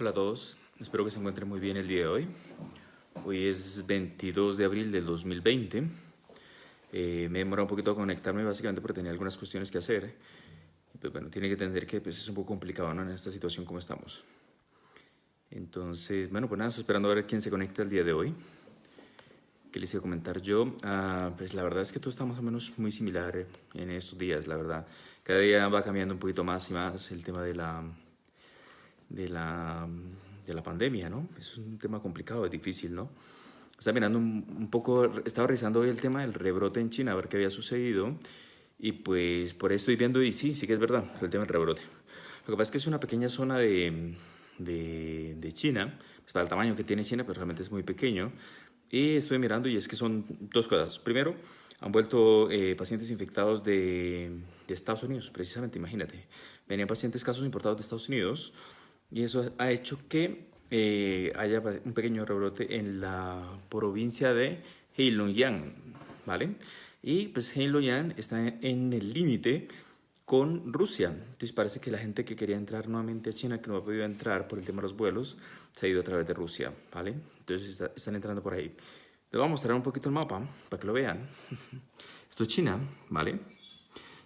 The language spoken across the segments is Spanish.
Hola a todos, espero que se encuentren muy bien el día de hoy. Hoy es 22 de abril del 2020. Me demorado un poquito a conectarme básicamente porque tenía algunas cuestiones que hacer. Y pues bueno, tiene que entender que pues, es un poco complicado, ¿no? En esta situación como estamos. Entonces, bueno, pues nada, estoy esperando a ver quién se conecta el día de hoy. ¿Qué les iba a comentar yo? Pues la verdad es que todo está más o menos muy similar en estos días, la verdad. Cada día va cambiando un poquito más y más el tema de la, de la pandemia, ¿no? Es un tema complicado, es difícil, ¿no? Estaba mirando un poco, estaba revisando hoy el tema del rebrote en China, a ver qué había sucedido. Y pues por ahí estoy viendo, y sí, sí que es verdad, el tema del rebrote. Lo que pasa es que es una pequeña zona de China, pues para el tamaño que tiene China, pero realmente es muy pequeño. Y estoy mirando y es que son dos cosas. Primero, han vuelto pacientes infectados de Estados Unidos, precisamente, imagínate. Venían pacientes, casos importados de Estados Unidos, y eso ha hecho que haya un pequeño rebrote en la provincia de Heilongjiang, ¿vale? Y pues Heilongjiang está en el límite con Rusia. Entonces parece que la gente que quería entrar nuevamente a China, que no ha podido entrar por el tema de los vuelos, se ha ido a través de Rusia, ¿vale? Entonces están entrando por ahí. Les voy a mostrar un poquito el mapa para que lo vean. Esto es China, ¿vale?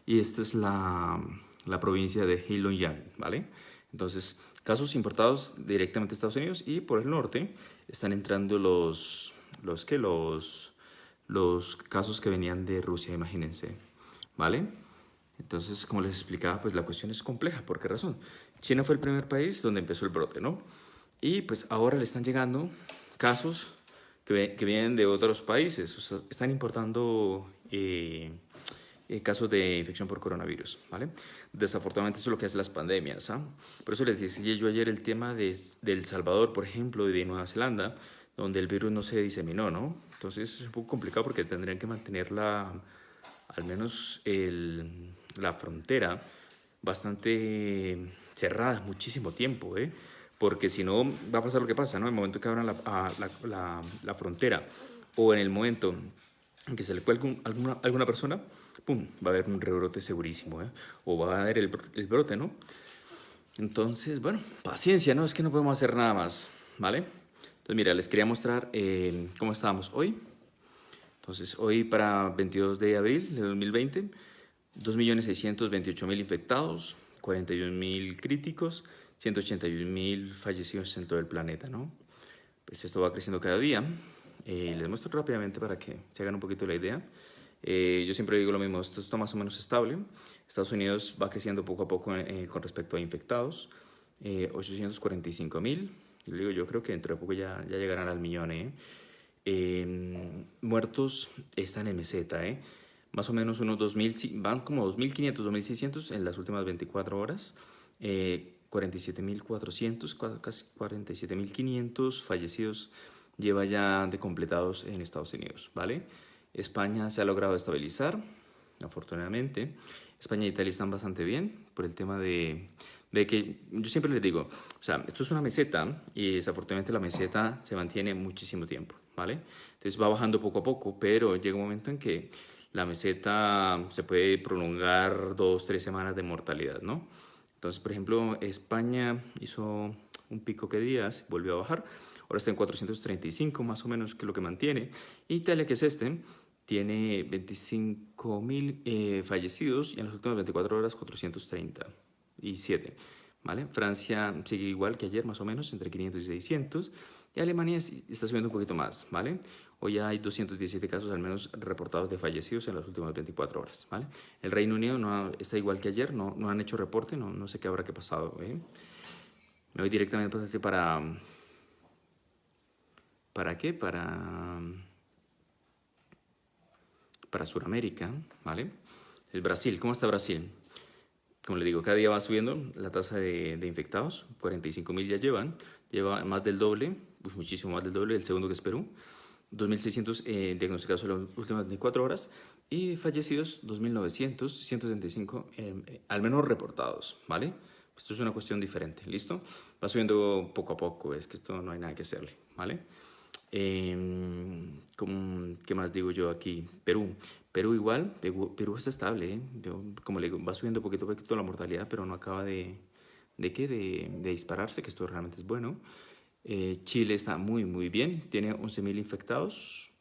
Y esta es la provincia de Heilongjiang, ¿vale? Entonces, casos importados directamente a Estados Unidos, y por el norte están entrando los casos que venían de Rusia, imagínense, ¿vale? Entonces, como les explicaba, pues la cuestión es compleja. ¿Por qué razón? China fue el primer país donde empezó el brote, ¿no? Y pues ahora le están llegando casos que vienen de otros países. O sea, están importando casos de infección por coronavirus, ¿vale? Desafortunadamente eso es lo que hacen las pandemias, ¿ah? Por eso les decía yo ayer el tema de El Salvador, por ejemplo, y de Nueva Zelanda, donde el virus no se diseminó, ¿no? Entonces es un poco complicado porque tendrían que mantener al menos la frontera bastante cerrada muchísimo tiempo, ¿eh? Porque si no va a pasar lo que pasa, ¿no? En el momento que abran la frontera, o en el momento en que se le cuelgue alguna persona, ¡pum!, va a haber un rebrote segurísimo, ¿eh? O va a haber el brote, ¿no? Entonces, bueno, paciencia, ¿no? Es que no podemos hacer nada más, ¿vale? Entonces, mira, les quería mostrar cómo estábamos hoy. Entonces, hoy para 22 de abril de 2020, 2.628.000 infectados, 41.000 críticos, 181.000 fallecidos en todo el planeta, ¿no? Pues esto va creciendo cada día. Les muestro rápidamente para que se hagan un poquito la idea. Yo siempre digo lo mismo, esto está más o menos estable. Estados Unidos va creciendo poco a poco con respecto a infectados, 845.000. Yo creo que dentro de poco ya llegarán al millón, ¿eh? Muertos están en meseta, ¿eh? Más o menos unos 2.000, van como 2.500, 2.600 en las últimas 24 horas. 47.400, casi 47.500 fallecidos lleva ya de completados en Estados Unidos, ¿vale? España se ha logrado estabilizar, afortunadamente. España e Italia están bastante bien por el tema de que yo siempre les digo, o sea, esto es una meseta y desafortunadamente la meseta se mantiene muchísimo tiempo, ¿vale? Entonces va bajando poco a poco, pero llega un momento en que la meseta se puede prolongar 2, 3 semanas de mortalidad, ¿no? Entonces, por ejemplo, España hizo un pico que días, volvió a bajar, ahora está en 435 más o menos, que es lo que mantiene. Italia, que es tiene 25.000 fallecidos, y en las últimas 24 horas 437, ¿vale? Francia sigue igual que ayer, más o menos, entre 500 y 600, y Alemania está subiendo un poquito más, ¿vale? Hoy hay 217 casos al menos reportados de fallecidos en las últimas 24 horas, ¿vale? El Reino Unido está igual que ayer, no han hecho reporte, no sé qué habrá que pasado, ¿eh? Me voy directamente ¿para qué? Para Sudamérica, ¿vale? El Brasil, ¿cómo está Brasil? Como le digo, cada día va subiendo la tasa de infectados, 45.000 ya lleva más del doble, pues muchísimo más del doble del segundo, que es Perú. 2.600 diagnosticados en las últimas 24 horas, y fallecidos 2.900, 165 al menos reportados, ¿vale? Esto es una cuestión diferente, ¿listo? Va subiendo poco a poco, es que esto no hay nada que hacerle, ¿vale? ¿Qué más digo yo aquí? Perú igual, Perú está estable, ¿eh? Como le digo, va subiendo poquito a poquito la mortalidad, pero no acaba de ¿De qué? De dispararse, que esto realmente es bueno. Chile está muy, muy bien. Tiene 11.000 infectados,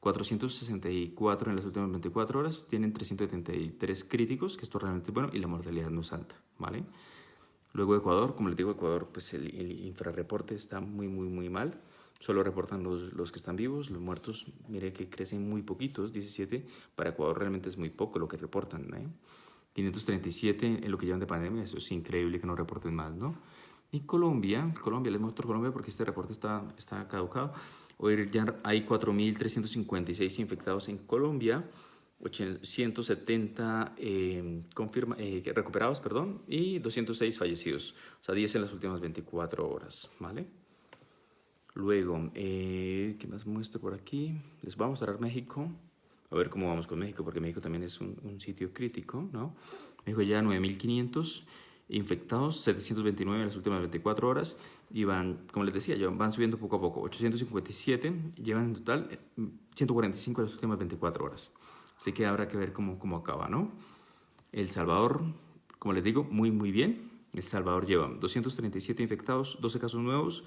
464 en las últimas 24 horas. Tienen 373 críticos, que esto realmente es bueno, y la mortalidad no es alta, ¿vale? Luego Ecuador, como les digo, Ecuador, pues el infrarreporte está muy, muy, muy mal. Solo reportan los que están vivos, los muertos, mire que crecen muy poquitos, 17. Para Ecuador realmente es muy poco lo que reportan, ¿eh? 537 en lo que llevan de pandemia, eso es increíble que no reporten más, ¿no? Y Colombia, les muestro Colombia porque este reporte está caducado. Hoy ya hay 4.356 infectados en Colombia, 870 recuperados, perdón, y 206 fallecidos, o sea, 10 en las últimas 24 horas, ¿vale? Luego, ¿qué más muestro por aquí? Les voy a mostrar México, a ver cómo vamos con México, porque México también es un sitio crítico, ¿no? México ya 9.500 infectados, 729 en las últimas 24 horas, y van, como les decía, van subiendo poco a poco, 857, llevan en total 145 en las últimas 24 horas. Así que habrá que ver cómo acaba, ¿no? El Salvador, como les digo, muy, muy bien. El Salvador lleva 237 infectados, 12 casos nuevos,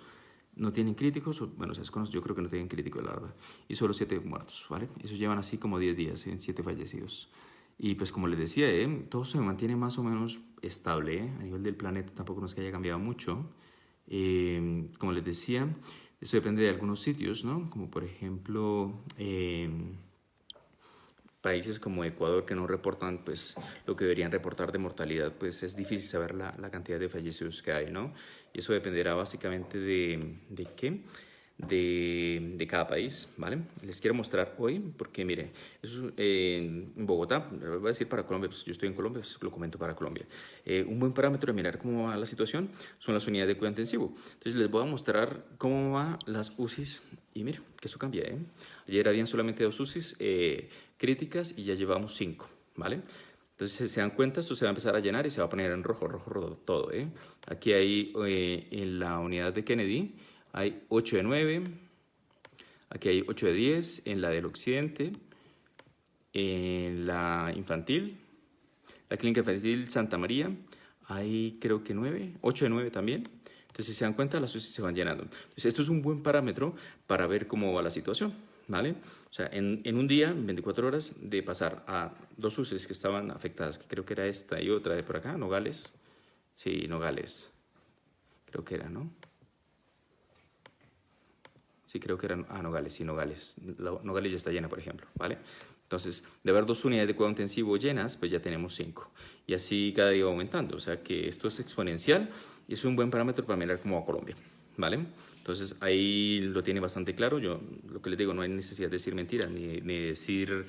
no tienen críticos, bueno, yo creo que no tienen críticos, la verdad, y solo 7 muertos, ¿vale? Eso llevan así como 10 días, en 7 fallecidos. Y pues como les decía, todo se mantiene más o menos estable, a nivel del planeta tampoco no es que haya cambiado mucho. Como les decía, eso depende de algunos sitios, ¿no? Como por ejemplo países como Ecuador que no reportan pues lo que deberían reportar de mortalidad, pues es difícil saber la cantidad de fallecidos que hay, ¿no? Y eso dependerá básicamente de qué, de cada país, ¿vale? Les quiero mostrar hoy, porque mire, eso, en Bogotá, lo voy a decir para Colombia, pues yo estoy en Colombia, pues lo comento para Colombia. Un buen parámetro de mirar cómo va la situación son las unidades de cuidado intensivo. Entonces les voy a mostrar cómo van las UCIs y mire, que eso cambia, ¿eh? Ayer habían solamente 2 UCIs críticas y ya llevamos 5, ¿vale? Entonces, si se dan cuenta, esto se va a empezar a llenar y se va a poner en rojo, rojo, rojo todo, ¿eh? Aquí hay, en la unidad de Kennedy, hay 8 de 9, aquí hay 8 de 10, en la del occidente, en la infantil, la clínica infantil Santa María, hay creo que 9, 8 de 9 también. Entonces, si se dan cuenta, las UCI se van llenando. Entonces, esto es un buen parámetro para ver cómo va la situación, ¿vale? O sea, en un día, en 24 horas, de pasar a 2 UCIs que estaban afectadas, que creo que era esta y otra de por acá, Nogales. Sí, Nogales. Creo que era, ¿no? Sí, creo que eran Nogales, sí, Nogales. Nogales ya está llena, por ejemplo, ¿vale? Entonces, de haber 2 unidades de cuidado intensivo llenas, pues ya tenemos 5. Y así cada día va aumentando. O sea que esto es exponencial y es un buen parámetro para mirar cómo va Colombia, ¿vale? Entonces, ahí lo tiene bastante claro. Yo lo que les digo, no hay necesidad de decir mentiras ni decir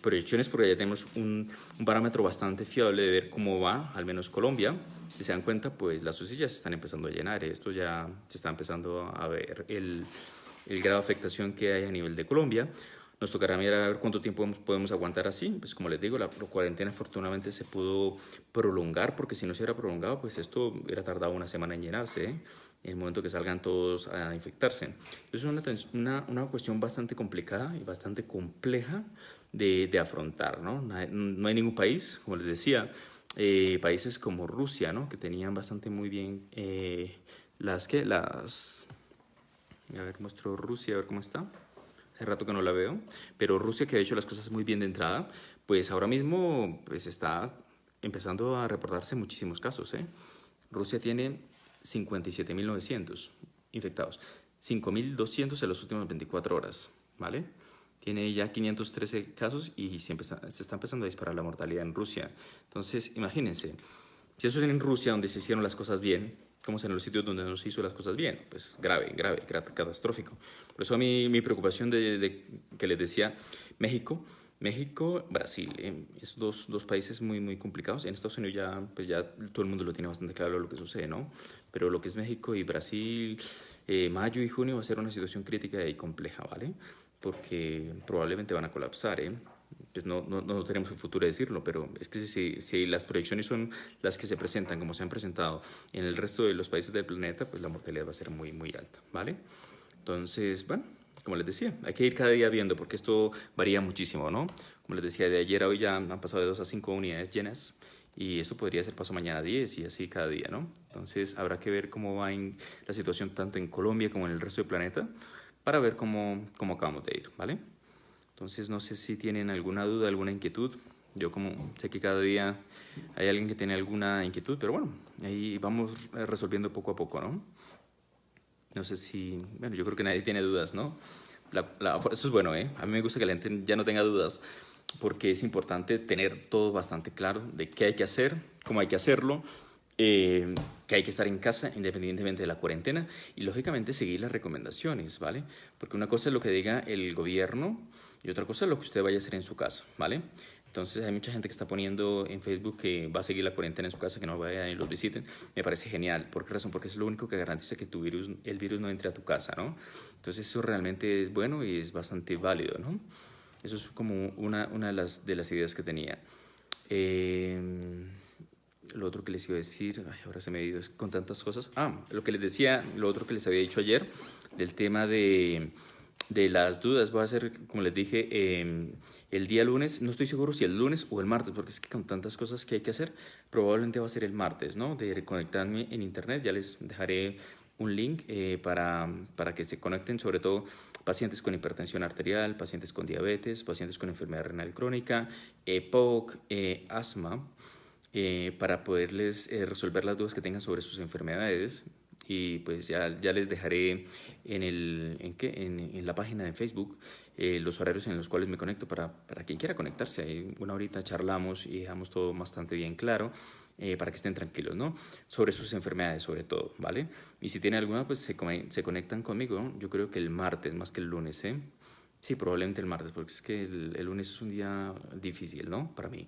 proyecciones, porque ya tenemos un parámetro bastante fiable de ver cómo va, al menos Colombia. Si se dan cuenta, pues las UCI ya se están empezando a llenar. Esto ya se está empezando a ver el grado de afectación que hay a nivel de Colombia. Nos tocará mirar a ver cuánto tiempo podemos aguantar así. Pues como les digo, la cuarentena afortunadamente se pudo prolongar, porque si no se hubiera prolongado, pues esto hubiera tardado una semana en llenarse, ¿eh? En el momento que salgan todos a infectarse. Es una cuestión bastante complicada y bastante compleja de afrontar, ¿no? No hay ningún país, como les decía, países como Rusia, ¿no? Que tenían bastante muy bien a ver, muestro Rusia, a ver cómo está. Hace rato que no la veo, pero Rusia, que ha hecho las cosas muy bien de entrada, pues ahora mismo pues está empezando a reportarse muchísimos casos, ¿eh? Rusia tiene 57.900 infectados, 5.200 en las últimas 24 horas, ¿vale? Tiene ya 513 casos y se está empezando a disparar la mortalidad en Rusia. Entonces, imagínense, si eso es en Rusia, donde se hicieron las cosas bien, ¿cómo es en los sitios donde no se hizo las cosas bien? Pues grave, catastrófico. Por eso a mí mi preocupación que les decía, México, Brasil, esos dos países muy, muy complicados. En Estados Unidos ya todo el mundo lo tiene bastante claro lo que sucede, ¿no? Pero lo que es México y Brasil, mayo y junio va a ser una situación crítica y compleja, ¿vale? Porque probablemente van a colapsar, ¿eh? Pues no tenemos el futuro de decirlo, pero es que si las proyecciones son las que se presentan, como se han presentado en el resto de los países del planeta, pues la mortalidad va a ser muy, muy alta, ¿vale? Entonces, bueno, como les decía, hay que ir cada día viendo, porque esto varía muchísimo, ¿no? Como les decía, de ayer a hoy ya han pasado de 2 a 5 unidades llenas, y esto podría ser paso mañana 10 y así cada día, ¿no? Entonces habrá que ver cómo va la situación tanto en Colombia como en el resto del planeta para ver cómo acabamos de ir, ¿vale? Entonces no sé si tienen alguna duda, alguna inquietud. Yo como sé que cada día hay alguien que tiene alguna inquietud, pero bueno, ahí vamos resolviendo poco a poco, ¿no? No sé si, bueno, yo creo que nadie tiene dudas, ¿no? Eso es bueno, ¿eh? A mí me gusta que la gente ya no tenga dudas, porque es importante tener todo bastante claro de qué hay que hacer, cómo hay que hacerlo, que hay que estar en casa independientemente de la cuarentena y lógicamente seguir las recomendaciones, ¿vale? Porque una cosa es lo que diga el gobierno y otra cosa es lo que usted vaya a hacer en su casa, ¿vale? Entonces hay mucha gente que está poniendo en Facebook que va a seguir la cuarentena en su casa, que no vayan y los visiten. Me parece genial. ¿Por qué razón? Porque es lo único que garantiza que el virus no entre a tu casa, ¿no? Entonces eso realmente es bueno y es bastante válido, ¿no? Eso es como una de las ideas que tenía. Lo otro que les iba a decir, ay, ahora se me ha ido con tantas cosas. Lo que les decía, lo otro que les había dicho ayer, del tema de las dudas, voy a hacer, como les dije, el día lunes, no estoy seguro si el lunes o el martes, porque es que con tantas cosas que hay que hacer, probablemente va a ser el martes, ¿no? De reconectarme en internet, ya les dejaré un link para que se conecten, sobre todo pacientes con hipertensión arterial, pacientes con diabetes, pacientes con enfermedad renal crónica, EPOC, asma, para poderles resolver las dudas que tengan sobre sus enfermedades. Y pues ya les dejaré en la página de Facebook los horarios en los cuales me conecto para quien quiera conectarse. Ahí una horita charlamos y dejamos todo bastante bien claro para que estén tranquilos, ¿no? Sobre sus enfermedades, sobre todo, ¿vale? Y si tienen alguna, pues se conectan conmigo, ¿no? Yo creo que el martes más que el lunes, ¿eh? Sí, probablemente el martes, porque es que el lunes es un día difícil, ¿no? Para mí.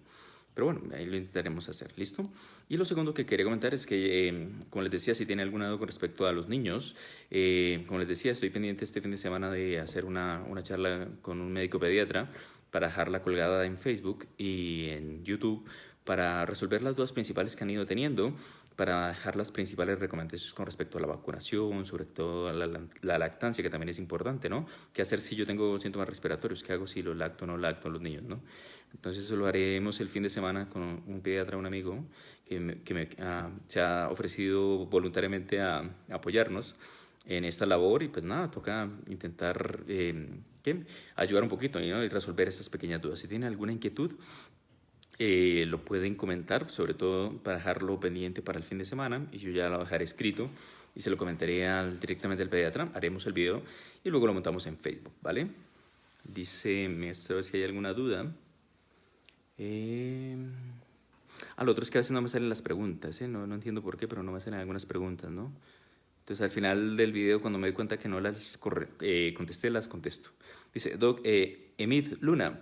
Pero bueno, ahí lo intentaremos hacer, ¿listo? Y lo segundo que quería comentar es que, como les decía, si tienen alguna duda con respecto a los niños, como les decía, estoy pendiente este fin de semana de hacer una charla con un médico pediatra para dejarla colgada en Facebook y en YouTube para resolver las dudas principales que han ido teniendo, para dejar las principales recomendaciones con respecto a la vacunación, sobre todo a la lactancia, que también es importante, ¿no? ¿Qué hacer si yo tengo síntomas respiratorios? ¿Qué hago si lo lacto o no lacto a los niños, ¿no? Entonces eso lo haremos el fin de semana con un pediatra, un amigo, se ha ofrecido voluntariamente a apoyarnos en esta labor y pues nada, toca intentar ayudar un poquito, ¿no? Y resolver estas pequeñas dudas. Si tienen alguna inquietud, lo pueden comentar, sobre todo para dejarlo pendiente para el fin de semana y yo ya lo dejaré escrito y se lo comentaré directamente al pediatra, haremos el video y luego lo montamos en Facebook, ¿vale? Dice, me gusta ver si hay alguna duda. Lo otro es que a veces no me salen las preguntas, ¿eh? No entiendo por qué, pero no me salen algunas preguntas, ¿no? Entonces al final del video, cuando me doy cuenta que no las contesté, las contesto. Dice, Doc, Emid Luna,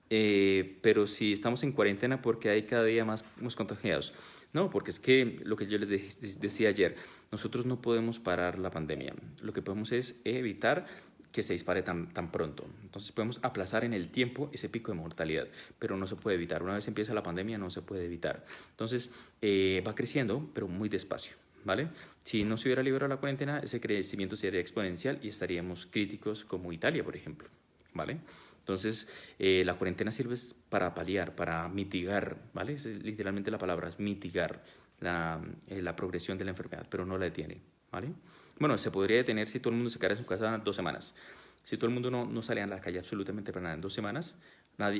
pero si estamos en cuarentena, ¿por qué hay cada día más contagiados? No, porque es que lo que yo les decía ayer, nosotros no podemos parar la pandemia. Lo que podemos es evitar que se dispare tan pronto. Entonces podemos aplazar en el tiempo ese pico de mortalidad, pero no se puede evitar. Una vez empieza la pandemia no se puede evitar. Entonces va creciendo, pero muy despacio, ¿vale? Si no se hubiera liberado la cuarentena, ese crecimiento sería exponencial y estaríamos críticos como Italia, por ejemplo, ¿vale? Entonces, la cuarentena sirve para paliar, para mitigar, ¿vale? Es literalmente la palabra, es mitigar la progresión de la enfermedad, pero no la detiene, ¿vale? Bueno, se podría detener si todo el mundo se quedara en su casa 2 semanas. Si todo el mundo no salía a la calle absolutamente para nada en 2 semanas,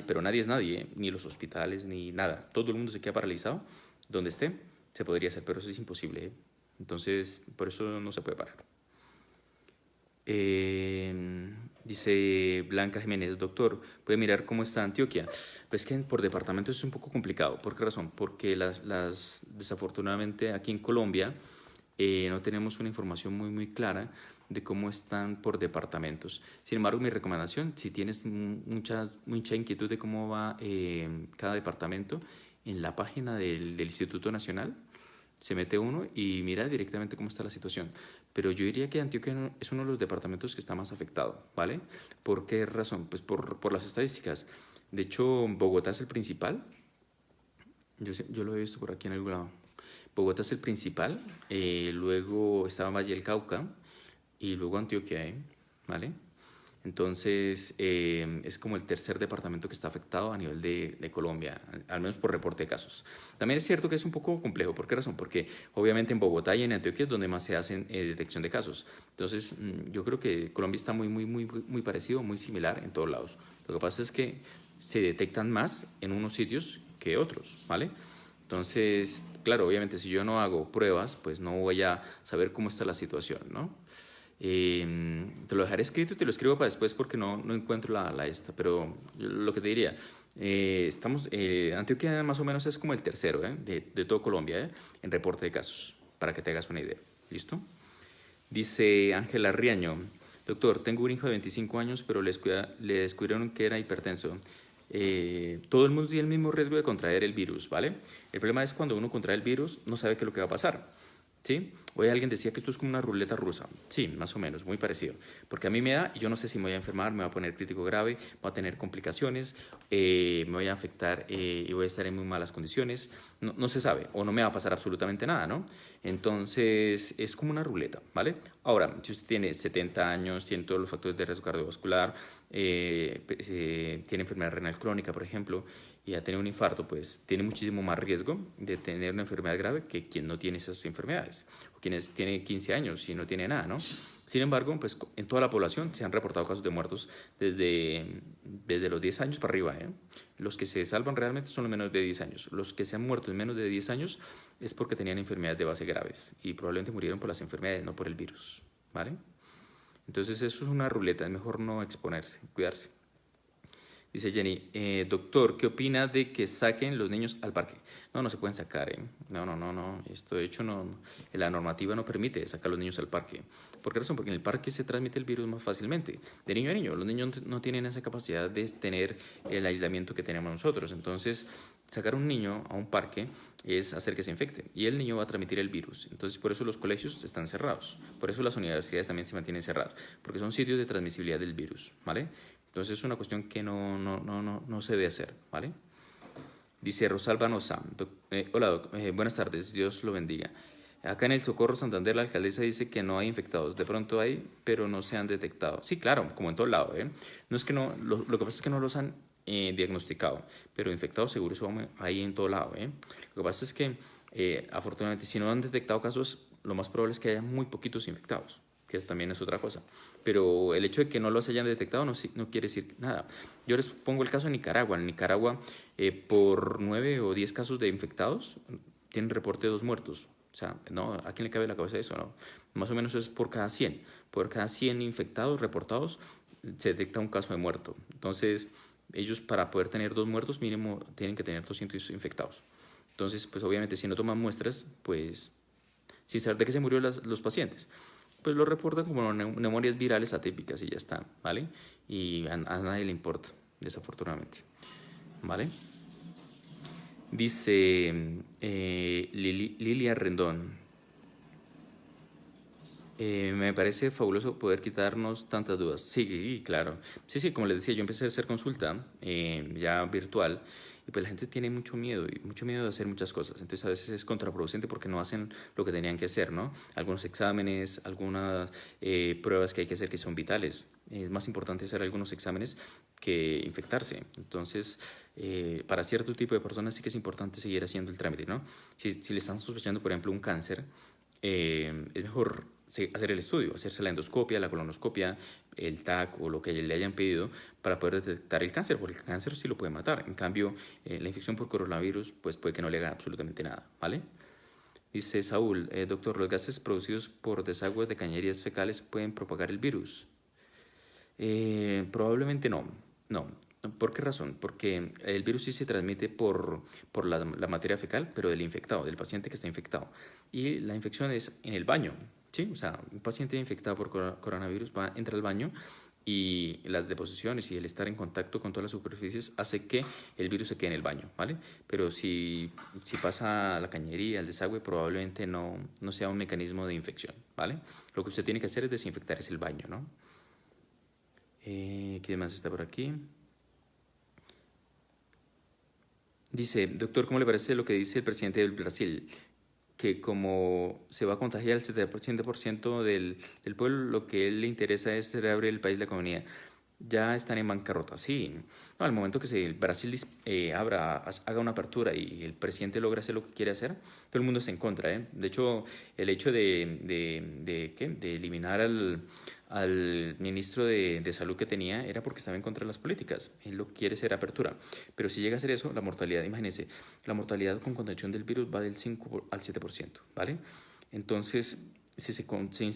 pero nadie es nadie, ni los hospitales, ni nada. Todo el mundo se queda paralizado, donde esté, se podría hacer, pero eso es imposible, ¿eh? Entonces, por eso no se puede parar. Dice Blanca Jiménez, doctor, ¿puede mirar cómo está Antioquia? Pues que por departamento es un poco complicado. ¿Por qué razón? Porque desafortunadamente aquí en Colombia no tenemos una información muy clara de cómo están por departamentos. Sin embargo, mi recomendación, si tienes mucha inquietud de cómo va cada departamento, en la página del Instituto Nacional se mete uno y mira directamente cómo está la situación. Pero yo diría que Antioquia es uno de los departamentos que está más afectado, ¿vale? ¿Por qué razón? Pues por las estadísticas. De hecho, Bogotá es el principal. Yo lo he visto por aquí en algún lado. Bogotá es el principal, luego estaba Valle del Cauca y luego Antioquia, ¿vale? Entonces, es como el tercer departamento que está afectado a nivel de Colombia, al menos por reporte de casos. También es cierto que es un poco complejo. ¿Por qué razón? Porque obviamente en Bogotá y en Antioquia es donde más se hacen detección de casos. Entonces, yo creo que Colombia está muy parecido, muy similar en todos lados. Lo que pasa es que se detectan más en unos sitios que otros, ¿vale? Entonces, claro, obviamente si yo no hago pruebas, pues no voy a saber cómo está la situación, ¿no? Te lo dejaré escrito y te lo escribo para después porque no encuentro la esta, pero lo que te diría, Antioquia más o menos es como el tercero de todo Colombia en reporte de casos, para que te hagas una idea. ¿Listo? Dice Ángela Riaño, doctor, tengo un hijo de 25 años, pero le descubrieron que era hipertenso. Todo el mundo tiene el mismo riesgo de contraer el virus, ¿vale? El problema es cuando uno contrae el virus, no sabe qué es lo que va a pasar. ¿Sí? Hoy alguien decía que esto es como una ruleta rusa. Sí, más o menos, muy parecido. Porque a mí me da y yo no sé si me voy a enfermar, me voy a poner crítico grave, voy a tener complicaciones, me voy a afectar y voy a estar en muy malas condiciones. No se sabe o no me va a pasar absolutamente nada, ¿no? Entonces es como una ruleta, ¿vale? Ahora, si usted tiene 70 años, tiene todos los factores de riesgo cardiovascular, tiene enfermedad renal crónica, por ejemplo, y ha tenido un infarto, pues tiene muchísimo más riesgo de tener una enfermedad grave que quien no tiene esas enfermedades, o quienes tiene 15 años y no tiene nada, ¿no? Sin embargo, pues en toda la población se han reportado casos de muertos desde los 10 años para arriba, ¿eh? Los que se salvan realmente son los menos de 10 años. Los que se han muerto en menos de 10 años es porque tenían enfermedades de base graves y probablemente murieron por las enfermedades, no por el virus, ¿vale? Entonces eso es una ruleta, es mejor no exponerse, cuidarse. Dice Jenny, doctor, ¿qué opina de que saquen los niños al parque? No se pueden sacar, ¿eh? No. Esto de hecho la normativa no permite sacar a los niños al parque. ¿Por qué razón? Porque en el parque se transmite el virus más fácilmente, de niño a niño. Los niños no tienen esa capacidad de tener el aislamiento que tenemos nosotros. Entonces, sacar a un niño a un parque es hacer que se infecte y el niño va a transmitir el virus. Entonces, por eso los colegios están cerrados. Por eso las universidades también se mantienen cerradas, porque son sitios de transmisibilidad del virus, ¿vale? Entonces es una cuestión que no se debe hacer, ¿vale? Dice Rosalba Noza, hola, buenas tardes, Dios lo bendiga. Acá en el Socorro Santander la alcaldesa dice que no hay infectados, de pronto hay, pero no se han detectado. Sí, claro, como en todo lado, ¿eh? No es que no, lo que pasa es que no los han diagnosticado, pero infectados seguros hay en todo lado, ¿eh? Lo que pasa es que afortunadamente si no han detectado casos, lo más probable es que haya muy poquitos infectados, que eso también es otra cosa. Pero el hecho de que no los hayan detectado no quiere decir nada. Yo les pongo el caso de Nicaragua. En Nicaragua, por 9 o 10 casos de infectados, tienen reporte de 2 muertos. O sea, no, ¿a quién le cabe la cabeza eso? No? Más o menos es por cada 100. Por cada 100 infectados reportados, se detecta un caso de muerto. Entonces, ellos para poder tener 2 muertos, mínimo tienen que tener 200 infectados. Entonces, pues obviamente si no toman muestras, pues sin saber de qué se murieron los pacientes, pues lo reportan como neumonías virales atípicas y ya está, ¿vale? Y a nadie le importa, desafortunadamente, ¿vale? Dice Lilia Rendón, me parece fabuloso poder quitarnos tantas dudas. Sí, claro. Sí, como les decía, yo empecé a hacer consulta ya virtual y pues la gente tiene mucho miedo de hacer muchas cosas. Entonces a veces es contraproducente porque no hacen lo que tenían que hacer, ¿no? Algunos exámenes, algunas pruebas que hay que hacer que son vitales. Es más importante hacer algunos exámenes que infectarse. Entonces, para cierto tipo de personas sí que es importante seguir haciendo el trámite, ¿no? Si le están sospechando, por ejemplo, un cáncer, es mejor hacer el estudio, hacerse la endoscopia, la colonoscopia, el TAC o lo que le hayan pedido para poder detectar el cáncer, porque el cáncer sí lo puede matar. En cambio, la infección por coronavirus pues puede que no le haga absolutamente nada, ¿vale? Dice Saúl, doctor, ¿los gases producidos por desagües de cañerías fecales pueden propagar el virus? Probablemente no. ¿Por qué razón? Porque el virus sí se transmite por la materia fecal, pero del infectado, del paciente que está infectado. Y la infección es en el baño, ¿sí? O sea, un paciente infectado por coronavirus entra al baño y las deposiciones y el estar en contacto con todas las superficies hace que el virus se quede en el baño, ¿vale? Pero si pasa a la cañería, al desagüe, probablemente no sea un mecanismo de infección, ¿vale? Lo que usted tiene que hacer es desinfectar el baño, ¿no? ¿Qué más está por aquí? Dice, doctor, ¿cómo le parece lo que dice el presidente del Brasil? Que como se va a contagiar el 70% del pueblo, lo que a él le interesa es reabrir el país, la economía. ya están en bancarrota. Sí, no, al momento que Brasil haga una apertura y el presidente logra hacer lo que quiere hacer, todo el mundo está en contra, ¿eh? De hecho, el hecho de eliminar al ministro de Salud que tenía era porque estaba en contra de las políticas. Él lo que quiere hacer apertura. Pero si llega a hacer eso, la mortalidad, imagínense, la mortalidad con contención del virus va del 5 al 7%, ¿vale? Entonces, si se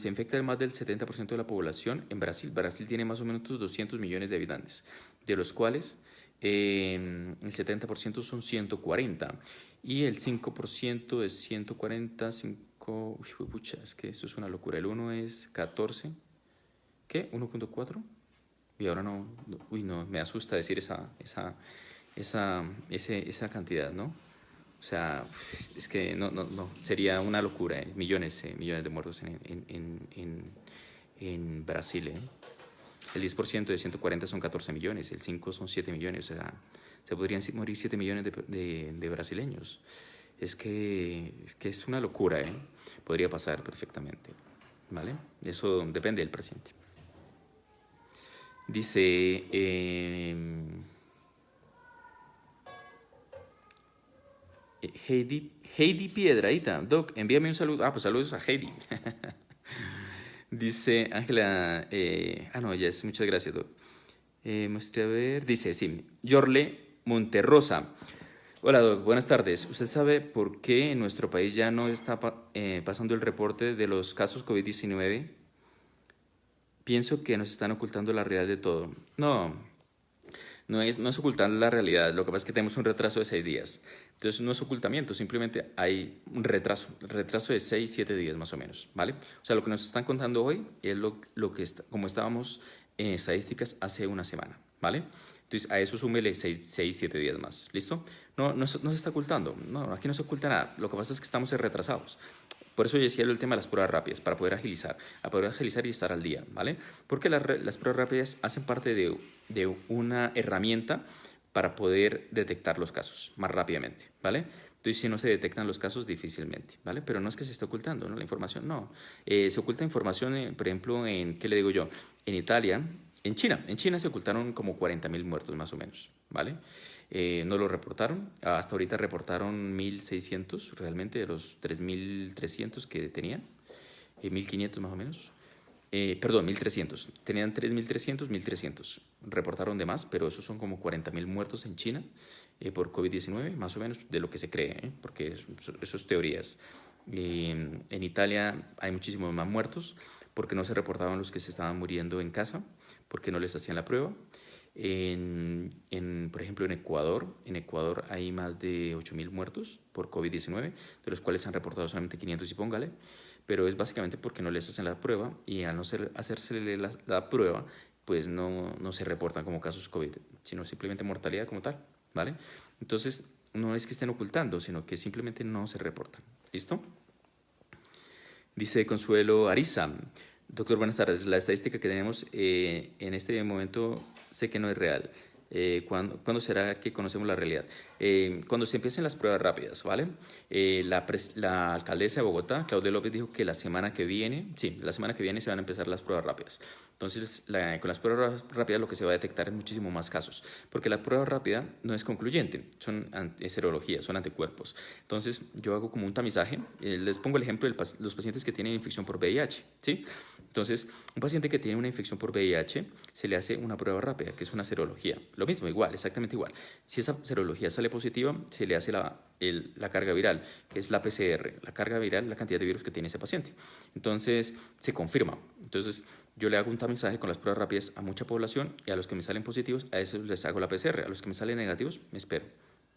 infecta más del 70% de la población en Brasil tiene más o menos 200 millones de habitantes, de los cuales el 70% son 140 y el 5% de 140, 5, uy, pucha, es que eso es una locura. El 1 es 14, ¿qué? 1.4. Y ahora uy, no, me asusta decir esa cantidad, ¿no? O sea, es que no, sería una locura, millones de muertos en Brasil. El 10% de 140 son 14 millones, el 5 son 7 millones, o sea, se podrían morir 7 millones de brasileños. Es que es una locura, podría pasar perfectamente, ¿vale? Eso depende del presidente. Dice... Heidi Piedradita, Doc, envíame un saludo. Pues saludos a Heidi. Dice Ángela, no, ya es, muchas gracias, Doc. Mostré a ver, dice, sí, Yorle Monterrosa. Hola, Doc, buenas tardes. ¿Usted sabe por qué en nuestro país ya no está pasando el reporte de los casos COVID-19? Pienso que nos están ocultando la realidad de todo. No es ocultar la realidad, lo que pasa es que tenemos un retraso de 6 días. Entonces no es ocultamiento, simplemente hay un retraso de 6, 7 días más o menos, ¿vale? O sea, lo que nos están contando hoy es lo que como estábamos en estadísticas hace una semana, ¿vale? Entonces a eso súmele 6, 7 días más, ¿listo? No se está ocultando, no, aquí no se oculta nada, lo que pasa es que estamos retrasados. Por eso yo decía el tema de las pruebas rápidas, para poder agilizar y estar al día, ¿vale? Porque las pruebas rápidas hacen parte de una herramienta para poder detectar los casos más rápidamente, ¿vale? Entonces, si no se detectan los casos, difícilmente, ¿vale? Pero no es que se esté ocultando, ¿no? La información, no. Se oculta información, por ejemplo, ¿qué le digo yo? En Italia, en China se ocultaron como 40.000 muertos más o menos, ¿vale? No lo reportaron, hasta ahorita reportaron 1.600 realmente de los 3.300 que tenían, 1.500 más o menos. Perdón, 1.300. Tenían 3.300, 1.300. Reportaron de más, pero esos son como 40.000 muertos en China por COVID-19, más o menos de lo que se cree, porque eso es teorías. En Italia hay muchísimos más muertos porque no se reportaban los que se estaban muriendo en casa, porque no les hacían la prueba. Por ejemplo, en Ecuador hay más de 8.000 muertos por COVID-19, de los cuales se han reportado solamente 500 y póngale, pero es básicamente porque no les hacen la prueba y al no hacérsele la prueba, pues no se reportan como casos COVID, sino simplemente mortalidad como tal, ¿vale? Entonces, no es que estén ocultando, sino que simplemente no se reportan. ¿Listo? Dice Consuelo Ariza. Doctor, buenas tardes. La estadística que tenemos en este momento sé que no es real. ¿Cuándo será que conocemos la realidad? Cuando se empiecen las pruebas rápidas, ¿vale? La alcaldesa de Bogotá, Claudia López, dijo que la semana que viene se van a empezar las pruebas rápidas. Entonces, con las pruebas rápidas lo que se va a detectar es muchísimo más casos, porque la prueba rápida no es concluyente, es serología, son anticuerpos. Entonces, yo hago como un tamizaje. Les pongo el ejemplo de los pacientes que tienen infección por VIH, ¿sí? Entonces, un paciente que tiene una infección por VIH se le hace una prueba rápida, que es una serología. Lo mismo, igual, exactamente igual. Si esa serología sale positiva, se le hace la carga viral, que es la PCR, la carga viral, la cantidad de virus que tiene ese paciente. Entonces, se confirma. Entonces, yo le hago un tamizaje con las pruebas rápidas a mucha población y a los que me salen positivos, a esos les hago la PCR. A los que me salen negativos, me espero.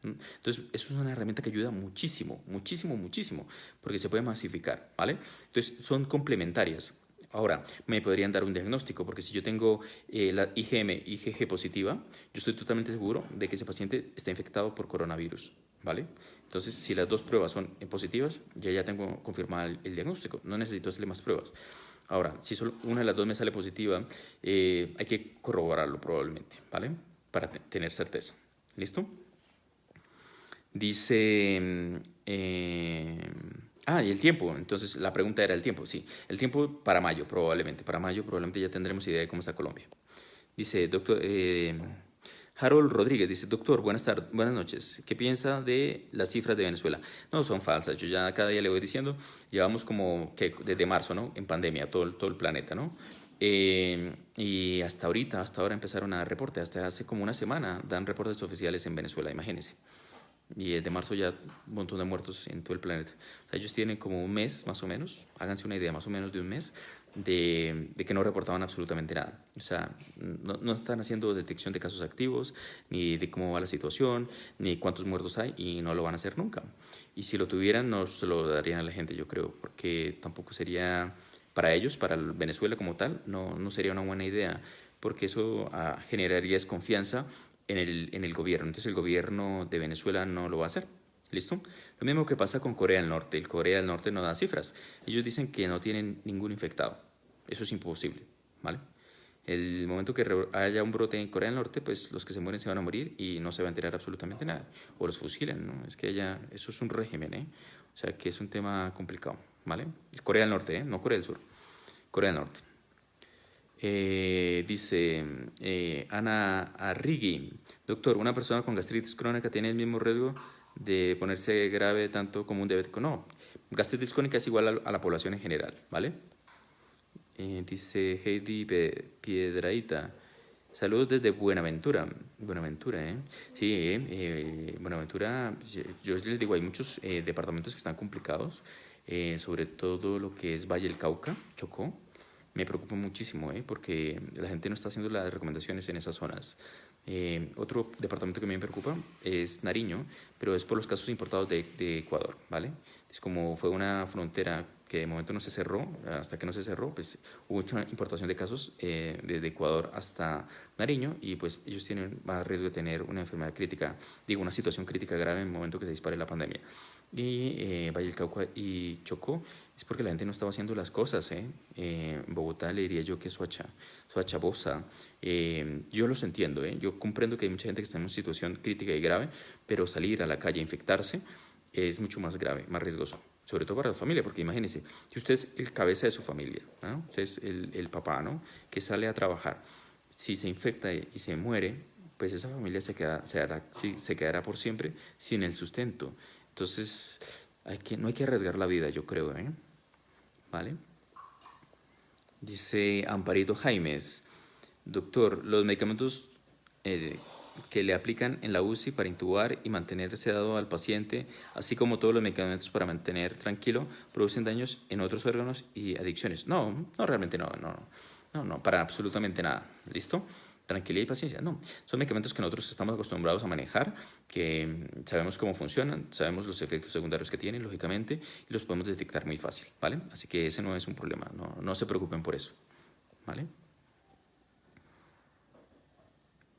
Entonces, eso es una herramienta que ayuda muchísimo, muchísimo, muchísimo, porque se puede masificar, ¿vale? Entonces, son complementarias. Ahora, me podrían dar un diagnóstico, porque si yo tengo la IgG positiva, yo estoy totalmente seguro de que ese paciente está infectado por coronavirus, ¿vale? Entonces, si las dos pruebas son positivas, ya tengo confirmado el diagnóstico, no necesito hacerle más pruebas. Ahora, si solo una de las dos me sale positiva, hay que corroborarlo probablemente, ¿vale? Para tener certeza. ¿Listo? Dice... y el tiempo. Entonces, la pregunta era el tiempo. Sí, el tiempo para mayo probablemente. Para mayo probablemente ya tendremos idea de cómo está Colombia. Dice, doctor, Harold Rodríguez dice, doctor, buenas tardes, buenas noches. ¿Qué piensa de las cifras de Venezuela? No, son falsas. Yo ya cada día le voy diciendo, llevamos como que desde marzo, ¿no? En pandemia, todo el planeta, ¿no? Y hasta ahora empezaron a dar reportes, hasta hace como una semana dan reportes oficiales en Venezuela, imagínense. Y desde marzo ya un montón de muertos en todo el planeta. O sea, ellos tienen como un mes, más o menos, háganse una idea, más o menos de un mes, de que no reportaban absolutamente nada. O sea, no están haciendo detección de casos activos, ni de cómo va la situación, ni cuántos muertos hay, y no lo van a hacer nunca. Y si lo tuvieran, no se lo darían a la gente, yo creo, porque tampoco sería para ellos, para Venezuela como tal, no sería una buena idea, porque eso generaría desconfianza en el gobierno. Entonces el gobierno de Venezuela no lo va a hacer. ¿Listo? Lo mismo que pasa con Corea del Norte. El Corea del Norte no da cifras. Ellos dicen que no tienen ningún infectado. Eso es imposible, ¿vale? El momento que haya un brote en Corea del Norte, pues los que se mueren se van a morir y no se va a enterar absolutamente nada. O los fusilan, ¿no? Es que eso es un régimen, ¿eh? O sea que es un tema complicado, ¿vale? Es Corea del Norte, ¿eh? No Corea del Sur. Corea del Norte. Dice Ana Arrigui, doctor, ¿una persona con gastritis crónica tiene el mismo riesgo de ponerse grave tanto como un diabético? No, gastritis crónica es igual a la población en general, ¿vale? Dice Heidi Piedraíta, saludos desde Buenaventura. Buenaventura, ¿eh? Sí, Buenaventura, yo les digo, hay muchos departamentos que están complicados, sobre todo lo que es Valle del Cauca, Chocó. Me preocupa muchísimo, porque la gente no está haciendo las recomendaciones en esas zonas. Otro departamento que me preocupa es Nariño, pero es por los casos importados de Ecuador, ¿vale? Es como fue una frontera que de momento no se cerró, hasta que no se cerró, pues hubo mucha importación de casos desde Ecuador hasta Nariño y pues ellos tienen más riesgo de tener una enfermedad crítica, digo, una situación crítica grave en el momento que se dispare la pandemia. Y Valle del Cauca y Chocó es porque la gente no estaba haciendo las cosas, en Bogotá le diría yo que es Soachabosa. Yo los entiendo, yo comprendo que hay mucha gente que está en una situación crítica y grave, pero salir a la calle a infectarse es mucho más grave, más riesgoso, sobre todo para la familia, porque imagínense, si usted es el cabeza de su familia, ¿no? Usted es el papá, ¿no? Que sale a trabajar, si se infecta y se muere, pues esa familia se quedará por siempre sin el sustento. Entonces, no hay que arriesgar la vida, yo creo, ¿Vale? Dice Amparito Jaimes, doctor, los medicamentos que le aplican en la UCI para intubar y mantener sedado al paciente, así como todos los medicamentos para mantener tranquilo, producen daños en otros órganos y adicciones. No, realmente no, para absolutamente nada. ¿Listo? Tranquilidad y paciencia. No, son medicamentos que nosotros estamos acostumbrados a manejar, que sabemos cómo funcionan, sabemos los efectos secundarios que tienen, lógicamente, y los podemos detectar muy fácil, ¿vale? Así que ese no es un problema, no se preocupen por eso, ¿vale?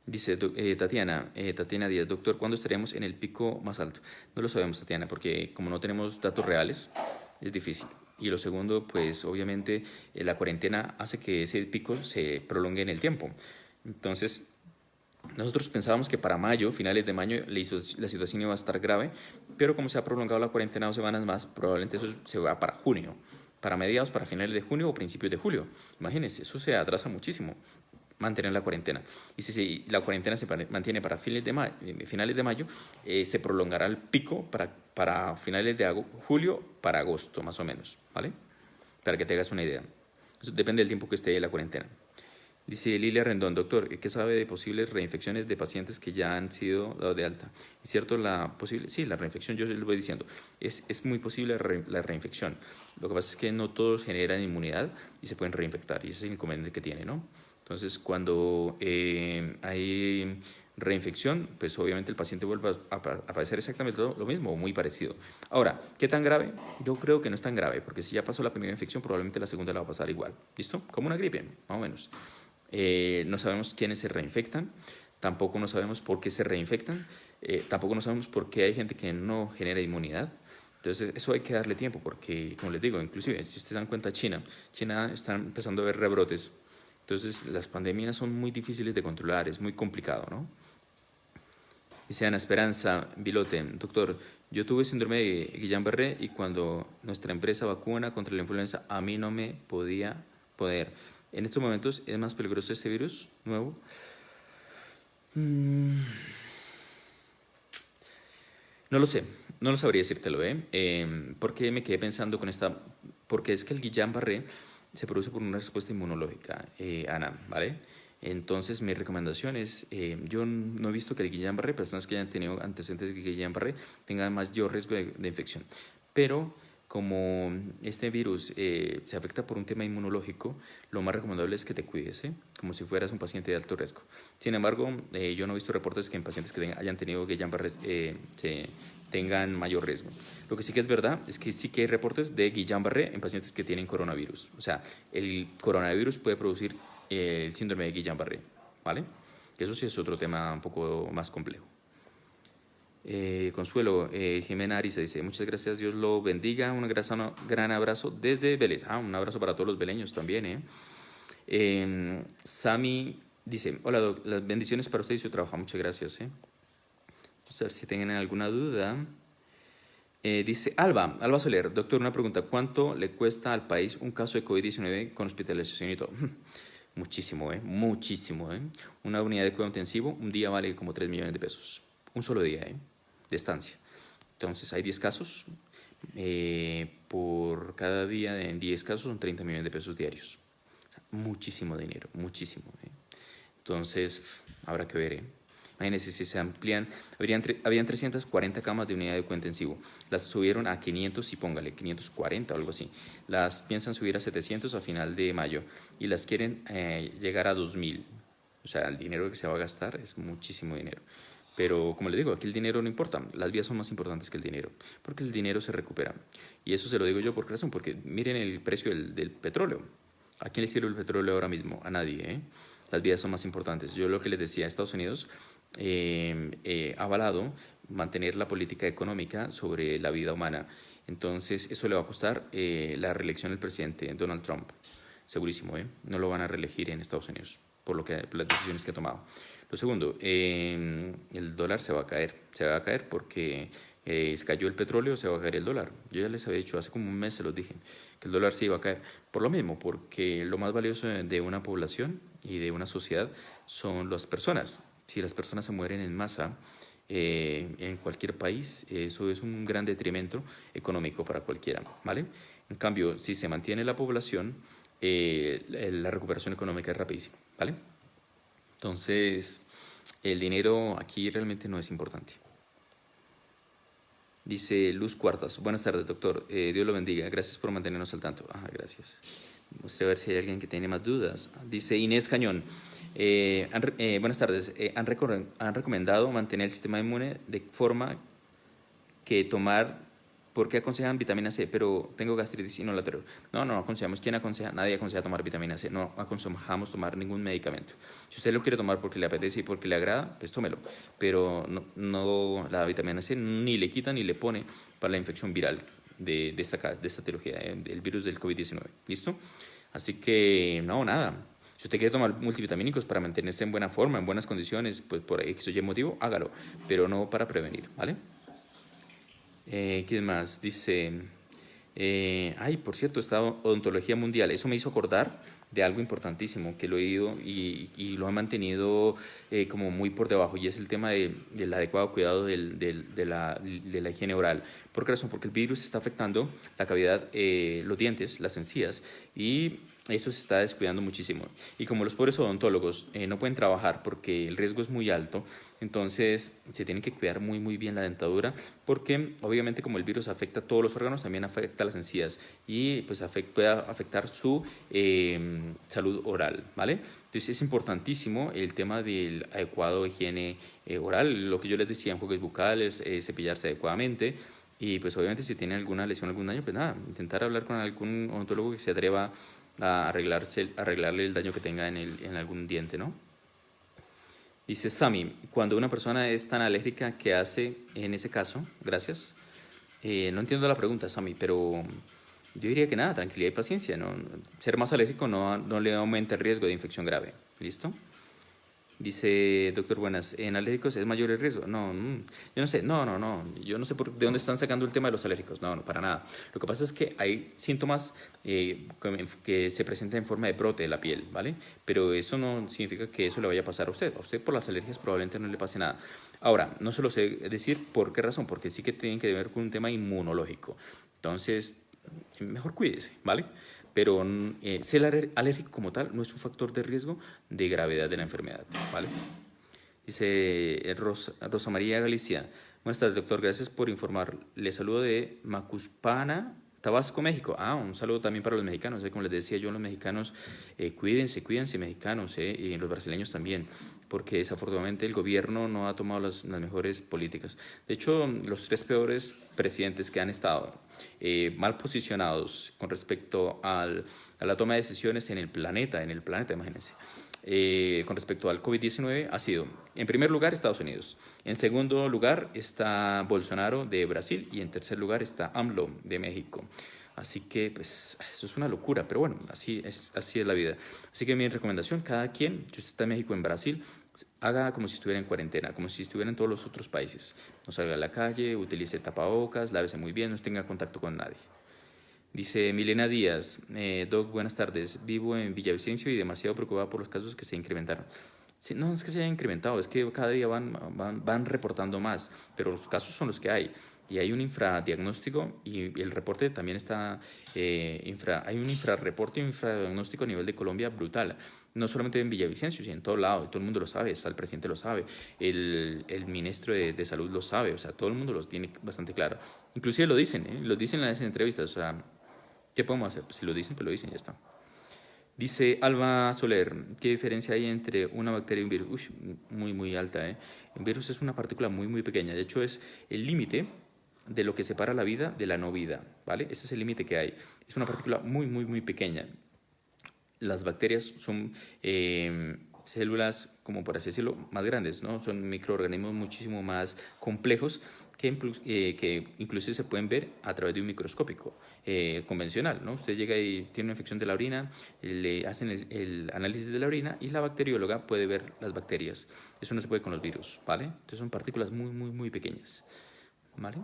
Dice Tatiana Díaz, doctor, ¿cuándo estaremos en el pico más alto? No lo sabemos, Tatiana, porque como no tenemos datos reales, es difícil. Y lo segundo, pues obviamente la cuarentena hace que ese pico se prolongue en el tiempo. Entonces, nosotros pensábamos que para mayo, finales de mayo, la situación iba a estar grave, pero como se ha prolongado la cuarentena 2 semanas más, probablemente eso se va para junio, para mediados, para finales de junio o principios de julio. Imagínense, eso se atrasa muchísimo, mantener la cuarentena. Y si la cuarentena se mantiene para finales de mayo, se prolongará el pico para finales de julio, para agosto, más o menos, ¿vale? Para que te hagas una idea. Eso depende del tiempo que esté la cuarentena. Dice Lilia Rendón, doctor, ¿qué sabe de posibles reinfecciones de pacientes que ya han sido dados de alta? ¿Es cierto sí, la reinfección, yo les voy diciendo, es muy posible la reinfección. Lo que pasa es que no todos generan inmunidad y se pueden reinfectar, y ese es el inconveniente que tiene, ¿no? Entonces, cuando hay reinfección, pues obviamente el paciente vuelve a padecer exactamente lo mismo o muy parecido. Ahora, ¿qué tan grave? Yo creo que no es tan grave, porque si ya pasó la primera infección, probablemente la segunda la va a pasar igual. ¿Listo? Como una gripe, más o menos. No sabemos quiénes se reinfectan, tampoco no sabemos por qué se reinfectan, tampoco no sabemos por qué hay gente que no genera inmunidad. Entonces eso hay que darle tiempo porque, como les digo, inclusive si ustedes dan cuenta, China está empezando a ver rebrotes. Entonces las pandemias son muy difíciles de controlar, es muy complicado, ¿no? Dice Ana Esperanza Vilote, doctor, yo tuve síndrome de Guillain-Barré y cuando nuestra empresa vacuna contra la influenza, a mí no me poder. En estos momentos es más peligroso este virus nuevo. No lo sé, no lo sabría decírtelo, porque me quedé pensando con esta, porque es que el Guillain-Barré se produce por una respuesta inmunológica, Ana, ¿vale? Entonces mi recomendación es, yo no he visto que el Guillain-Barré, personas que hayan tenido antecedentes de Guillain-Barré, tengan mayor riesgo de infección, pero como este virus se afecta por un tema inmunológico, lo más recomendable es que te cuides, como si fueras un paciente de alto riesgo. Sin embargo, yo no he visto reportes que en pacientes que hayan tenido Guillain-Barré tengan mayor riesgo. Lo que sí que es verdad es que sí que hay reportes de Guillain-Barré en pacientes que tienen coronavirus. O sea, el coronavirus puede producir el síndrome de Guillain-Barré, ¿vale? Eso sí es otro tema un poco más complejo. Consuelo, Jimena Ariza dice, muchas gracias, Dios lo bendiga, un gran abrazo desde Vélez. Un abrazo para todos los veleños también. Sami dice, hola Doc, las bendiciones para usted y su trabajo, muchas gracias. Vamos a ver si tienen alguna duda. Dice Alba Soler, doctor, una pregunta, ¿cuánto le cuesta al país un caso de COVID-19 con hospitalización y todo? Muchísimo, muchísimo. Una unidad de cuidado intensivo, un día vale como 3 millones de pesos, un solo día, de estancia. Entonces hay 10 casos, por cada día en 10 casos son 30 millones de pesos diarios. Muchísimo dinero, muchísimo. Entonces habrá que ver. Imagínense, si se amplían, habían 340 camas de unidad de cuidado intensivo, las subieron a 500 y póngale 540 o algo así, las piensan subir a 700 a final de mayo y las quieren llegar a 2000, o sea, el dinero que se va a gastar es muchísimo dinero. Pero como les digo, aquí el dinero no importa, las vías son más importantes que el dinero, porque el dinero se recupera. Y eso se lo digo yo por qué razón, porque miren el precio del petróleo. ¿A quién le sirve el petróleo ahora mismo? A nadie, Las vías son más importantes. Yo lo que les decía, Estados Unidos ha avalado mantener la política económica sobre la vida humana. Entonces, eso le va a costar la reelección del presidente Donald Trump. Segurísimo, No lo van a reelegir en Estados Unidos por las decisiones que ha tomado. Lo segundo, el dólar se va a caer porque se cayó el petróleo, se va a caer el dólar. Yo ya les había dicho, hace como un mes se los dije, que el dólar se iba a caer. Por lo mismo, porque lo más valioso de una población y de una sociedad son las personas. Si las personas se mueren en masa en cualquier país, eso es un gran detrimento económico para cualquiera, ¿vale? En cambio, si se mantiene la población, la recuperación económica es rapidísima, ¿vale? Entonces, el dinero aquí realmente no es importante. Dice Luz Cuartas, buenas tardes, doctor, Dios lo bendiga, gracias por mantenernos al tanto. Gracias. Vamos a ver si hay alguien que tiene más dudas. Dice Inés Cañón, buenas tardes, han recomendado mantener el sistema inmune de forma que tomar, porque aconsejan vitamina C, pero tengo gastritis y no la tolero. No aconsejamos. ¿Quién aconseja? Nadie aconseja tomar vitamina C. No aconsejamos tomar ningún medicamento. Si usted lo quiere tomar porque le apetece y porque le agrada, pues tómelo. Pero no la vitamina C ni le quita ni le pone para la infección viral de esta trilogía, del virus del COVID-19. ¿Listo? Así que, nada. Si usted quiere tomar multivitamínicos para mantenerse en buena forma, en buenas condiciones, pues por X o Y motivo, hágalo. Pero no para prevenir, ¿vale? ¿Quién más? Dice, por cierto, esta odontología mundial, eso me hizo acordar de algo importantísimo que lo he ido y lo he mantenido como muy por debajo, y es el tema del adecuado cuidado de la higiene oral. ¿Por qué razón? Porque el virus está afectando la cavidad, los dientes, las encías, y eso se está descuidando muchísimo. Y como los pobres odontólogos no pueden trabajar porque el riesgo es muy alto, entonces se tienen que cuidar muy muy bien la dentadura, porque obviamente como el virus afecta a todos los órganos, también afecta a las encías y pues puede afectar su salud oral, ¿vale? Entonces es importantísimo el tema del adecuado higiene oral, lo que yo les decía, enjuagues bucales, cepillarse adecuadamente. Y pues obviamente si tienen alguna lesión, algún daño, pues nada, intentar hablar con algún odontólogo que se atreva a arreglarle el daño que tenga en algún diente, ¿no? Dice Sami, cuando una persona es tan alérgica, ¿qué hace en ese caso? Gracias. No entiendo la pregunta, Sami, pero yo diría que nada, tranquilidad y paciencia. ¿No? Ser más alérgico no le aumenta el riesgo de infección grave. ¿Listo? Dice, doctor, buenas, ¿en alérgicos es mayor el riesgo? No, yo no sé, yo no sé de dónde están sacando el tema de los alérgicos, no, para nada. Lo que pasa es que hay síntomas que se presentan en forma de brote de la piel, ¿vale? Pero eso no significa que eso le vaya a pasar a usted. A usted por las alergias probablemente no le pase nada. Ahora, no se lo sé decir por qué razón, porque sí que tienen que ver con un tema inmunológico. Entonces, mejor cuídese, ¿vale? Pero ser alérgico como tal no es un factor de riesgo de gravedad de la enfermedad, ¿vale? Dice Rosa María Galicia. Buenas tardes, doctor. Gracias por informar. Le saludo de Macuspana, Tabasco, México. Un saludo también para los mexicanos. Como les decía yo, los mexicanos, cuídense mexicanos, y los brasileños también, porque desafortunadamente el gobierno no ha tomado las mejores políticas. De hecho, los 3 peores presidentes que han estado mal posicionados con respecto a la toma de decisiones en el planeta, imagínense. Con respecto al COVID-19 ha sido, en primer lugar, Estados Unidos. En segundo lugar está Bolsonaro de Brasil y en tercer lugar está AMLO de México. Así que, pues, eso es una locura, pero bueno, así es la vida. Así que mi recomendación, cada quien, si usted está en México, en Brasil, haga como si estuviera en cuarentena, como si estuviera en todos los otros países. No salga a la calle, utilice tapabocas, lávese muy bien, no tenga contacto con nadie. Dice Milena Díaz, Doc, buenas tardes. Vivo en Villavicencio y demasiado preocupada por los casos que se incrementaron. Sí, no es que se hayan incrementado, es que cada día van reportando más, pero los casos son los que hay. Y hay un infradiagnóstico y el reporte también está, hay un infrarreporte y un infradiagnóstico a nivel de Colombia brutal. No solamente en Villavicencio, sino en todo lado, y todo el mundo lo sabe, el presidente lo sabe, el ministro de Salud lo sabe, o sea, todo el mundo lo tiene bastante claro. Inclusive lo dicen en las entrevistas, o sea, ¿qué podemos hacer? Pues si lo dicen, pues lo dicen, ya está. Dice Alba Soler, ¿qué diferencia hay entre una bacteria y un virus? Muy alta, ¿eh? Un virus es una partícula muy pequeña. De hecho, es el límite de lo que separa la vida de la no vida, ¿vale? Ese es el límite que hay. Es una partícula muy pequeña. Las bacterias son células, como por así decirlo, más grandes, ¿no? Son microorganismos muchísimo más complejos que inclusive se pueden ver a través de un microscópico convencional, ¿no? Usted llega y tiene una infección de la orina, le hacen el análisis de la orina y la bacterióloga puede ver las bacterias. Eso no se puede con los virus, ¿vale? Entonces son partículas muy pequeñas, ¿vale?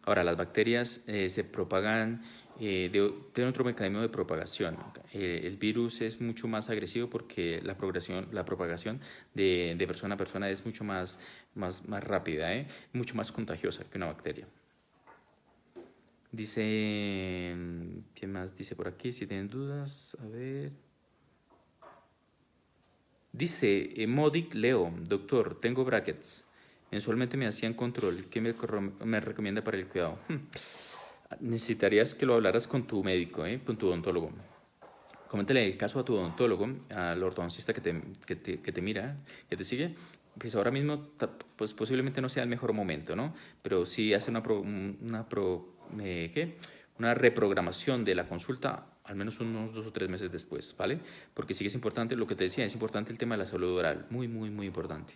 Ahora, las bacterias se propagan, tienen otro mecanismo de propagación. El virus es mucho más agresivo porque la propagación de persona a persona es mucho más rápida, mucho más contagiosa que una bacteria. Dice, ¿qué más dice por aquí? Si tienen dudas, a ver. Dice Modic Leo, doctor, tengo brackets. Mensualmente me hacían control. ¿Qué me recomienda para el cuidado? Necesitarías que lo hablaras con tu médico, con tu odontólogo. Coméntale el caso a tu odontólogo, al ortodoncista que te mira, que te sigue. Pues ahora mismo, pues posiblemente no sea el mejor momento, ¿no? Pero sí hace una reprogramación de la consulta al menos unos 2 o 3 meses después, ¿vale? Porque sí que es importante, lo que te decía, es importante el tema de la salud oral, muy importante.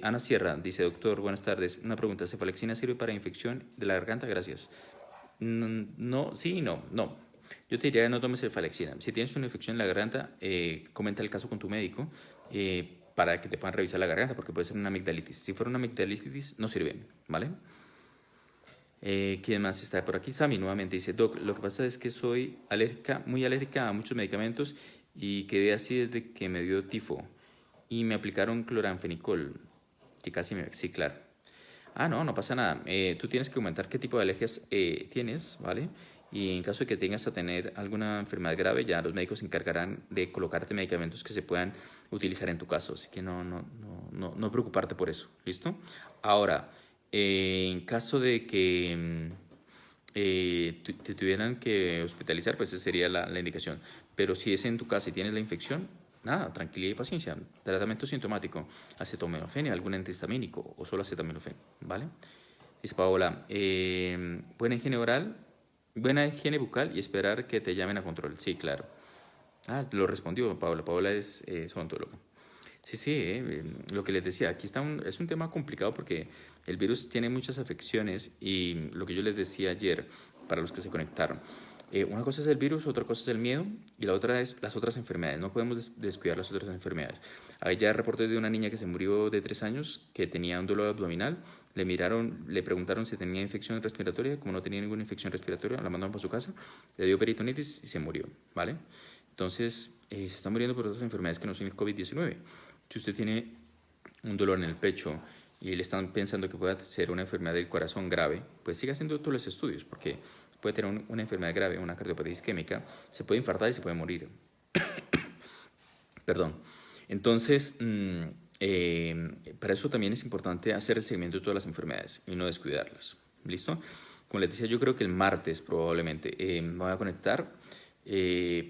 Ana Sierra dice, doctor, buenas tardes. Una pregunta, ¿cefalexina sirve para infección de la garganta? Gracias. No, sí y no. Yo te diría no tomes cefalexina. Si tienes una infección en la garganta, comenta el caso con tu médico para que te puedan revisar la garganta, porque puede ser una amigdalitis. Si fuera una amigdalitis, no sirve, ¿vale? ¿Quién más está por aquí? Sami nuevamente dice, Doc, lo que pasa es que soy muy alérgica a muchos medicamentos y quedé así desde que me dio tifo. Y me aplicaron cloranfenicol, que casi me... Sí, claro. No pasa nada. Tú tienes que comentar qué tipo de alergias tienes, ¿vale? Y en caso de que tengas a tener alguna enfermedad grave, ya los médicos se encargarán de colocarte medicamentos que se puedan utilizar en tu caso. Así que no preocuparte por eso, ¿listo? Ahora, en caso de que te tuvieran que hospitalizar, pues esa sería la indicación. Pero si es en tu casa y tienes la infección, nada, tranquilidad y paciencia. Tratamiento sintomático, acetaminofén, algún antihistamínico o solo acetaminofén, ¿vale? Dice Paola, buena higiene oral, buena higiene bucal y esperar que te llamen a control. Sí, claro. Lo respondió Paola. Paola es su odontóloga. Sí, lo que les decía, aquí es un tema complicado porque el virus tiene muchas afecciones y lo que yo les decía ayer, para los que se conectaron, Una cosa es el virus, otra cosa es el miedo y la otra es las otras enfermedades. No podemos descuidar las otras enfermedades. Hay ya reportes de una niña que se murió de 3 años que tenía un dolor abdominal. Le miraron, le preguntaron si tenía infección respiratoria. Como no tenía ninguna infección respiratoria, la mandaron para su casa, le dio peritonitis y se murió, ¿vale? Entonces, se está muriendo por otras enfermedades que no son el COVID-19. Si usted tiene un dolor en el pecho y le están pensando que pueda ser una enfermedad del corazón grave, pues siga haciendo todos los estudios, porque puede tener una enfermedad grave, una cardiopatía isquémica, se puede infartar y se puede morir. Perdón. Entonces, para eso también es importante hacer el seguimiento de todas las enfermedades y no descuidarlas. ¿Listo? Como les decía, yo creo que el martes probablemente me voy a conectar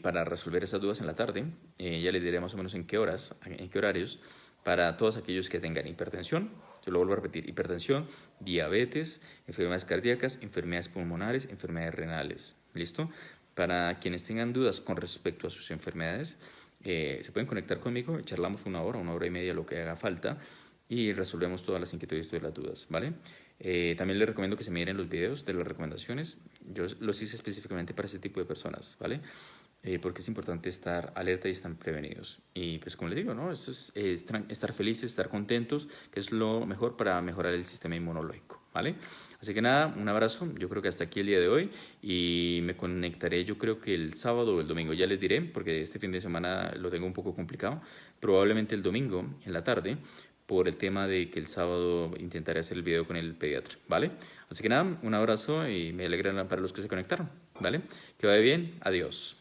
para resolver esas dudas en la tarde. Ya les diré más o menos en qué horas, en qué horarios, para todos aquellos que tengan hipertensión. Yo lo vuelvo a repetir: hipertensión, diabetes, enfermedades cardíacas, enfermedades pulmonares, enfermedades renales. ¿Listo? Para quienes tengan dudas con respecto a sus enfermedades, se pueden conectar conmigo, charlamos una hora y media, lo que haga falta, y resolvemos todas las inquietudes y todas las dudas, ¿vale? También les recomiendo que se miren los videos de las recomendaciones. Yo los hice específicamente para ese tipo de personas, ¿vale? Porque es importante estar alerta y estar prevenidos. Y pues como les digo, ¿no? Eso es estar felices, estar contentos, que es lo mejor para mejorar el sistema inmunológico, ¿vale? Así que nada, un abrazo. Yo creo que hasta aquí el día de hoy y me conectaré yo creo que el sábado o el domingo. Ya les diré, porque este fin de semana lo tengo un poco complicado. Probablemente el domingo en la tarde, por el tema de que el sábado intentaré hacer el video con el pediatra, ¿vale? Así que nada, un abrazo y me alegra para los que se conectaron, ¿vale? Que vaya bien, adiós.